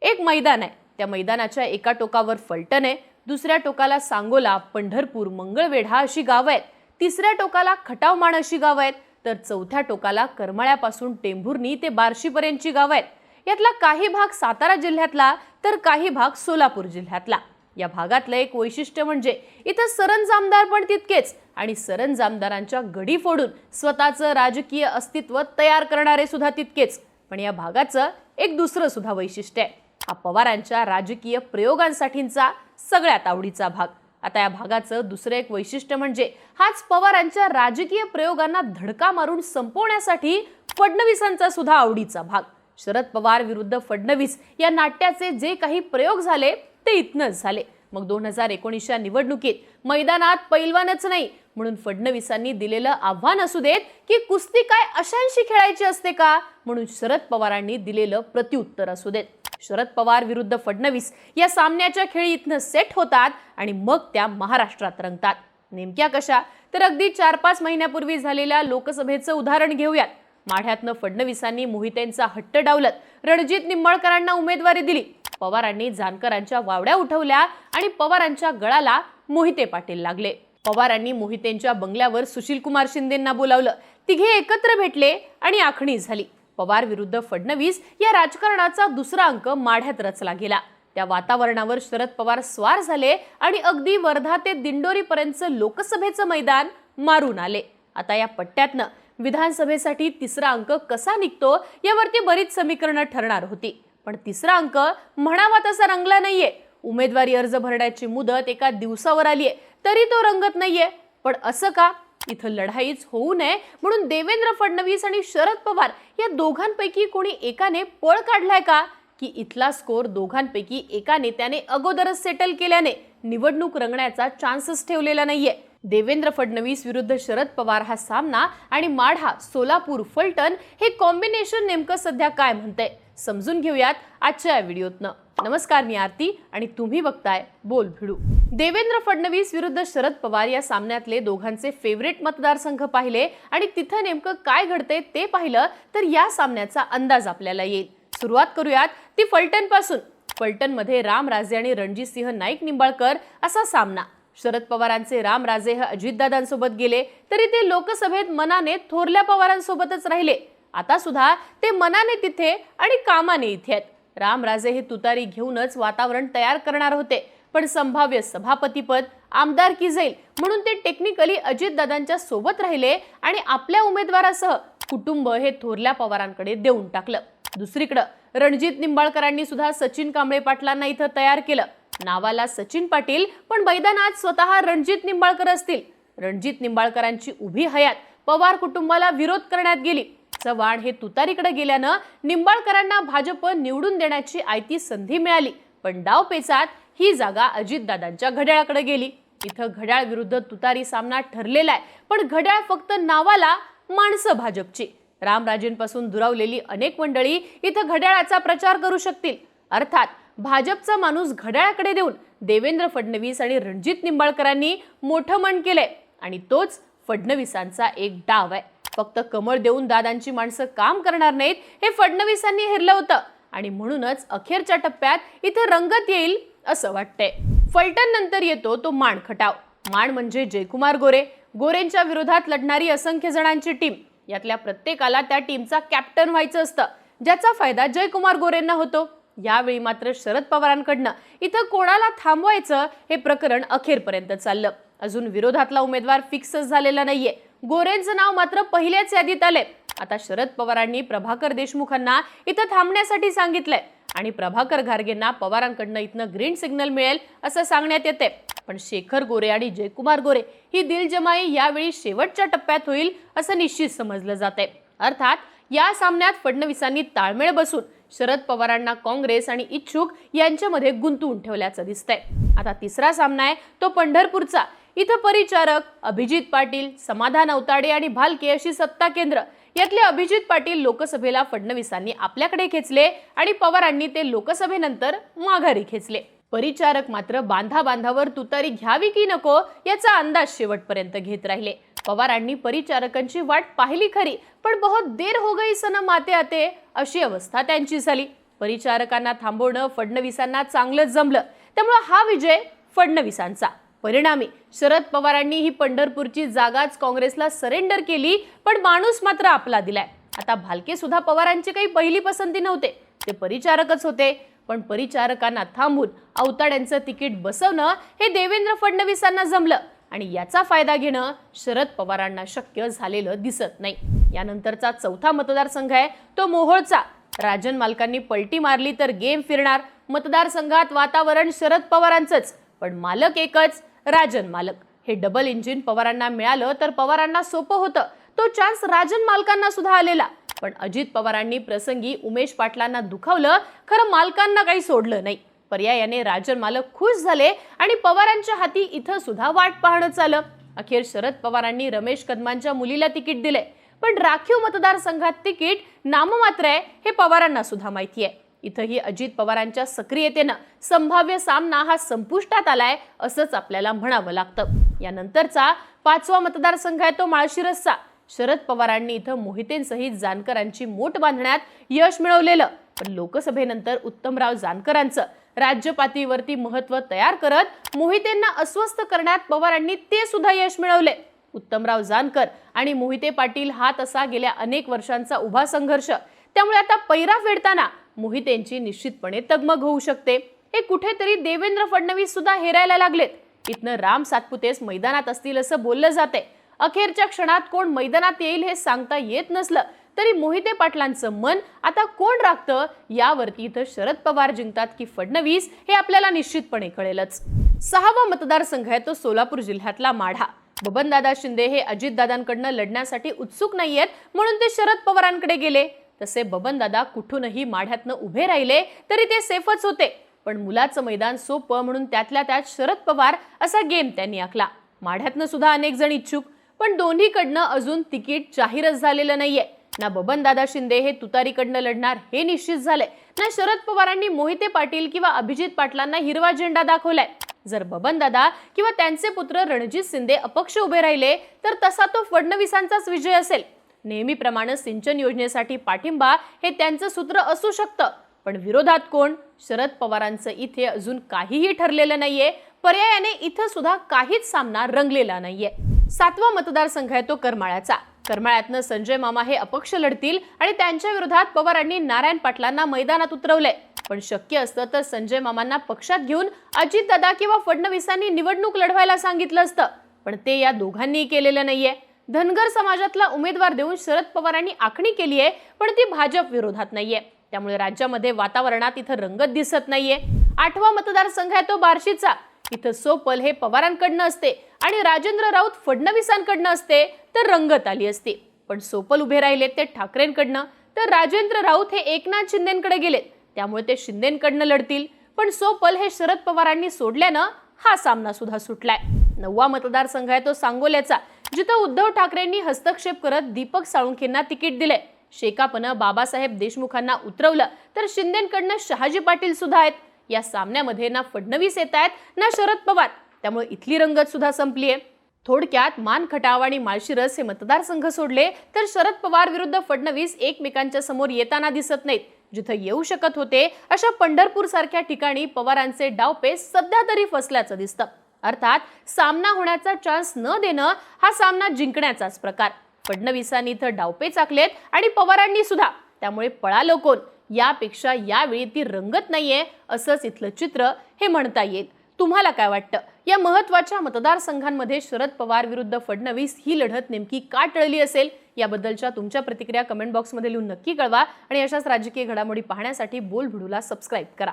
एक मैदान आहे, त्या मैदानाच्या एका टोकावर फलटण आहे, दुसऱ्या टोकाला सांगोला, पंढरपूर, मंगळवेढा अशी गावं आहेत, तिसऱ्या टोकाला खटावमाण अशी गावं आहेत, तर चौथ्या टोकाला करमाळ्यापासून टेंभुर्णी ते बार्शीपर्यंतची गावं आहेत. यातला काही भाग सातारा जिल्ह्यातला तर काही भाग सोलापूर जिल्ह्यातला. या भागातलं एक वैशिष्ट्य म्हणजे इथं सरंजामदार पण तितकेच आणि सरंजामदारांच्या गडी फोडून स्वतःचं राजकीय अस्तित्व तयार करणारे सुद्धा तितकेच. पण या भागाचं एक दुसरं सुद्धा वैशिष्ट्य आहे, हा पवारांच्या राजकीय प्रयोगांसाठीचा सगळ्यात आवडीचा भाग. आता या भागाचं दुसरं एक वैशिष्ट्य म्हणजे हाच पवारांच्या राजकीय प्रयोगांना धडका मारून संपवण्यासाठी फडणवीसांचा सुद्धा आवडीचा भाग. शरद पवार विरुद्ध फडणवीस या नाट्याचे जे काही प्रयोग झाले ते इथनच झाले. मग 2019च्या निवडणुकीत मैदानात पैलवानच नाही म्हणून फडणवीसांनी दिलेलं आव्हान असू देत की कुस्ती काय अशांशी खेळायची असते का म्हणून शरद पवारांनी दिलेलं प्रत्युत्तर असू देत. शरद पवार विरुद्ध फडणवीस या सामन्याच्या खेळी इथनं सेट होतात आणि मग त्या महाराष्ट्रात रंगतात. नेमक्या कशा तर अगदी 4-5 महिन्यापूर्वी झालेल्या लोकसभेचं उदाहरण घेऊयात. माढ्यातनं फडणवीसांनी मोहितेंचा हट्ट डावलत रणजित निंबाळकरांना उमेदवारी दिली. पवारांनी जानकरांच्या वावड्या उठवल्या आणि पवारांच्या गळाला मोहिते पाटील लागले. पवारांनी मोहितेंच्या बंगल्यावर सुशीलकुमार शिंदेंना बोलावलं. तिघे एकत्र भेटले आणि आखणी झाली. पवार विरुद्ध फडणवीस या राजकारणाचा दुसरा अंक माढ्यात रचला गेला. त्या वातावरणावर शरद पवार स्वार झाले आणि अगदी वर्धा ते दिंडोरीपर्यंतचं लोकसभेचं मैदान मारून आले. आता या पट्ट्यातनं विधानसभेसाठी तिसरा अंक कसा निघतो यावरती बरीच समीकरणं ठरणार होती. पण तिसरा अंक म्हणावा तसा रंगला नाहीये. उमेदवारी अर्ज भरण्याची मुदत एका दिवसावर आलीये तरी तो रंगत नाहीये. पण असं का? इथं लढाईच होऊ नये म्हणून देवेंद्र फडणवीस आणि शरद पवार या दोघांपैकी कोणी एकाने पळ काढलाय का की इथला स्कोर दोघांपैकी एका नेत्याने अगोदरच सेटल केल्याने निवडणूक रंगण्याचा चान्सच ठेवलेला नाहीये. देवेंद्र फडणवीस विरुद्ध शरद पवार हा सामना आणि माढा, सोलापूर, फलटण हे कॉम्बिनेशन नेमकं सध्या काय म्हणतंय समजून घेऊयात आजच्या व्हिडिओतनं. नमस्कार, मी आरती आणि तुम्ही बघताय बोल भिडू. देवेंद्र फडणवीस विरुद्ध शरद पवार या सामन्यातले दोघांचे फेवरेट मतदारसंघ पाहिले आणि तिथं नेमकं काय घडतंय ते पाहिलं तर या सामन्याचा अंदाज आपल्याला येईल. सुरुवात करूयात ती फलटण पासून. फलटणमध्ये रामराजे आणि रणजितसिंह नाईक निंबाळकर असा सामना. शरद पवारांचे रामराजे हे अजितदादांसोबत गेले तरी ते लोकसभेत मनाने थोरल्या पवारांसोबतच राहिले. आता सुद्धा ते मनाने तिथे आणि कामाने इथे आहेत. रामराजे हे तुतारी घेऊनच वातावरण तयार करणार होते, पण संभाव्य सभापतीपद, आमदारकी जाईल म्हणून ते टेक्निकली अजितदादांच्या सोबत राहिले आणि आपल्या उमेदवारासह कुटुंब हे थोरल्या पवारांकडे देऊन टाकलं. दुसरीकडे रणजित निंबाळकरांनी सुद्धा सचिन कांबळे पाटलांना इथं तयार केलं. नावाला सचिन पाटील पण मैदानात स्वतः रणजित निंबाळकर असतील. रणजित निंबाळकरांची उभी हयात पवार कुटुंबाला विरोध करण्यात गेली. चव्हाण हे तुतारीकडे गेल्यानं निंबाळकरांना भाजप निवडून देण्याची आयती संधी मिळाली, पण डावपेचात ही जागा अजितदादांच्या घड्याळाकडे गेली. इथं घड्याळ विरुद्ध तुतारी सामना ठरलेला आहे, पण घड्याळ फक्त नावाला, माणसं भाजपची. रामराजेंपासून दुरावलेली अनेक मंडळी इथं घड्याळाचा प्रचार करू शकतील. अर्थात भाजपचा माणूस घड्याळाकडे देऊन देवेंद्र फडणवीस आणि रणजित निंबाळकरांनी मोठं मन केलंय आणि तोच फडणवीसांचा एक डाव आहे. फक्त कमळ देऊन दादांची माणसं काम करणार नाहीत हे फडणवीसांनी हेरलं होतं आणि म्हणूनच अखेरच्या टप्प्यात इथे रंगत येईल असं वाटतंय. फलटण नंतर येतो तो माण खटाव. माण म्हणजे जयकुमार गोरे. गोरेंच्या विरोधात लढणारी असंख्य जणांची टीम. यातल्या प्रत्येकाला त्या टीमचा कॅप्टन व्हायचं असतं, ज्याचा फायदा जयकुमार गोरेंना होतो. यावेळी मात्र शरद पवारांकडनं इथं कोणाला थांबवायचं हे प्रकरण अखेरपर्यंत चाललं. अजून विरोधातला उमेदवार फिक्सच झालेला नाहीये. गोरेंचं नाव मात्र पहिल्याच यादीत आले. आता शरद पवारांनी प्रभाकर देशमुखांना इथं थांबण्यासाठी सांगितलंय आणि प्रभाकर घारगेंना पवारांकडनं इथनं ग्रीन सिग्नल मिळेल असं सांगण्यात येते. पण शेखर गोरे आणि जयकुमार गोरे ही दिलजमाई यावेळी शेवटच्या टप्प्यात होईल असं निश्चित समजलं जाते. अर्थात या सामन्यात फडणवीसांनी ताळमेळ बसून शरद पवारांना काँग्रेस आणि इच्छुक यांच्यामध्ये गुंतवून ठेवल्याचं दिसतंय. आता तिसरा सामना आहे तो पंढरपूरचा. इथं परिचारक, अभिजित पाटील, समाधान अवताडे आणि भालके अशी सत्ता केंद्र. यातले अभिजित पाटील लोकसभेला फडणवीसांनी आपल्याकडे खेचले आणि पवारांनी ते लोकसभेनंतर माघारी खेचले. परिचारक मात्र बांधावर तुतारी घ्यावी की नको याचा अंदाज शेवटपर्यंत घेत राहिले. पवारांनी परिचारकांची वाट पाहिली खरी, पण बहुत देर हो गई सनम आते आते अशी अवस्था त्यांची झाली. परिचारकांना थांबवणं फडणवीसांना चांगलंच जमलं, त्यामुळे हा विजय फडणवीसांचा. परिणामी शरद पवारांनी ही पंढरपूरची जागाच काँग्रेसला सरेंडर केली, पण माणूस मात्र आपला दिलाय. आता भालके सुद्धा पवारांची काही पहिली पसंती नव्हते, ते परिचारकच होते. पण परिचारकांना थांबून अवताड्यांचं तिकीट बसवणं हे देवेंद्र फडणवीसांना जमलं आणि याचा फायदा घेणं शरद पवारांना शक्य झालेलं दिसत नाही. यानंतरचा चौथा मतदारसंघ आहे तो मोहोळचा. राजन मालकांनी पलटी मारली तर गेम फिरणार. मतदारसंघात वातावरण शरद पवारांचंच, पण मालक एकच, राजन मालक. हे डबल इंजिन पवारांना मिळालं तर पवारांना सोपं होतं. तो चान्स राजन मालकांना सुद्धा आलेला, पण अजित पवारांनी प्रसंगी उमेश पाटलांना दुखावलं. खरं मालकांना काही सोडलं नाही. पर्यायाने राजन मालक खुश झाले आणि पवारांच्या हाती इथं सुद्धा वाट पाहणं चालं. अखेर शरद पवारांनी रमेश कदमांच्या मुलीला तिकीट दिले, पण राखीव मतदारसंघात तिकीट नाममात्र आहे हे पवारांना सुद्धा माहिती आहे. इथंही अजित पवारांच्या सक्रियतेनं संभाव्य सामना हा संपुष्टात आलाय असंच आपल्याला म्हणावं लागतं. यानंतरचा पाचवा मतदारसंघ आहे तो माळशिरसचा. शरद पवारांनी इथं मोहितेंसहित जानकरांची मोट बांधण्यात यश मिळवलेलं, पण लोकसभेनंतर उत्तमराव जानकरांचं राज्य पातळीवरती महत्त्व तयार करत मोहितेंना अस्वस्थ करण्यात पवारांनी ते सुद्धा यश मिळवले. उत्तमराव जानकर आणि मोहिते पाटील हा तसा गेल्या अनेक वर्षांचा उभा संघर्ष, त्यामुळे आता पैरा फेडताना मोहितेंची निश्चितपणे तगमग होऊ शकते. हे कुठेतरी देवेंद्र फडणवीस सुद्धा हेरायला लागलेत. इथनं राम सातपुतेस मैदानात असतील असं बोललं जाते. अखेरच्या क्षणात कोण मैदानात येईल हे सांगता येत नसलं तरी मोहिते पाटलांचं मन आता कोण राखतं यावरती इथं शरद पवार जिंकतात की फडणवीस हे आपल्याला निश्चितपणे कळेलच. सहावा मतदारसंघ आहे तो सोलापूर जिल्ह्यातला माढा. बबनदादा शिंदे हे अजितदादांकडनं लढण्यासाठी उत्सुक नाहीयेत, म्हणून ते शरद पवारांकडे गेले. तसे बबनदादा कुठूनही माढ्यातनं उभे राहिले तरी ते सेफच होते, पण मुलाचं मैदान सोपं म्हणून त्यातल्या त्यात शरद पवार असा गेम त्यांनी आखला. माढ्यातनं सुद्धा अनेक जण इच्छुक, पण दोन्हीकडनं अजून तिकीट जाहीरच झालेलं नाहीये. ना बबनदादा शिंदे हे तुतारीकडनं लढणार हे निश्चित झालंय, ना शरद पवारांनी मोहिते पाटील किंवा अभिजित पाटलांना हिरवा झेंडा दाखवलाय. जर बबनदादा किंवा त्यांचे पुत्र रणजित शिंदे अपक्ष उभे राहिले तर तसा तो फडणवीसांचाच विजय असेल. नेहमीप्रमाणे सिंचन योजनेसाठी पाठिंबा हे त्यांचं सूत्र असू शकतं, पण विरोधात कोण? शरद पवारांचं इथे अजून काहीही ठरलेलं नाहीये. पर्यायाने इथं सुद्धा काहीच सामना रंगलेला नाहीये. सातवा मतदारसंघ आहे तो करमाळ्याचा. करमाळ्यातनं संजय मामा हे अपक्ष लढतील आणि त्यांच्या विरोधात पवारांनी नारायण पाटलांना मैदानात उतरवलंय. पण शक्य असतं तर संजय मामांना पक्षात घेऊन अजितदादा किंवा फडणवीसांनी निवडणूक लढवायला सांगितलं असतं, पण ते या दोघांनीही केलेलं नाहीये. धनगर समाजातला उमेदवार देऊन शरद पवारांनी आखणी केली आहे, पण ती भाजप विरोधात नाहीये. त्यामुळे राज्यामध्ये वातावरणात इथं रंगत दिसत नाहीये. आठवा मतदारसंघ आहे तो बार्शीचा. इथं सोपल हे पवारांकडनं असते आणि राजेंद्र राऊत फडणवीसांकडनं असते तर रंगत आली असती. पण सोपल उभे राहिले ते ठाकरेंकडनं, तर राजेंद्र राऊत हे एकनाथ शिंदेंकडे गेले, त्यामुळे ते शिंदेंकडनं लढतील. पण सोपल हे शरद पवारांनी सोडल्यानं हा सामना सुद्धा सुटलाय. नववा मतदारसंघ आहे तो सांगोल्याचा, जिथं उद्धव ठाकरेंनी हस्तक्षेप करत दीपक साळुंखेंना तिकीट दिले. शेकापनं बाबासाहेब देशमुखांना उतरवलं तर शिंदेंकडनं शहाजी पाटील सुद्धा आहेत. या सामन्यामध्ये ना फडणवीस येत आहेत ना शरद पवार, त्यामुळे इथली रंगत सुद्धा संपलीये. थोडक्यात मान खटाव आणि माळशिरस हे मतदारसंघ सोडले तर शरद पवार विरुद्ध फडणवीस एकमेकांच्या समोर येताना दिसत नाहीत. जिथं येऊ शकत होते अशा पंढरपूर सारख्या ठिकाणी पवारांचे डावपेच सध्या तरी फसल्याचं दिसतं. अर्थात सामना होण्याचा चान्स न देणं हा सामना जिंकण्याचाच प्रकार. फडणवीसांनी इथं डावपेच आखलेत आणि पवारांनी सुद्धा, त्यामुळे पळालं कोण यापेक्षा यावेळी ती रंगत नाहीये असंच इथलं चित्र हे म्हणता येईल. तुम्हाला काय वाटतं? या महत्त्वाच्या मतदारसंघांमध्ये शरद पवार विरुद्ध फडणवीस ही लढत नेमकी का टळली असेल? याबद्दलच्या तुमच्या प्रतिक्रिया कमेंट बॉक्समध्ये लिहून नक्की कळवा आणि अशाच राजकीय घडामोडी पाहण्यासाठी बोल व्हिडिओला सबस्क्राईब करा.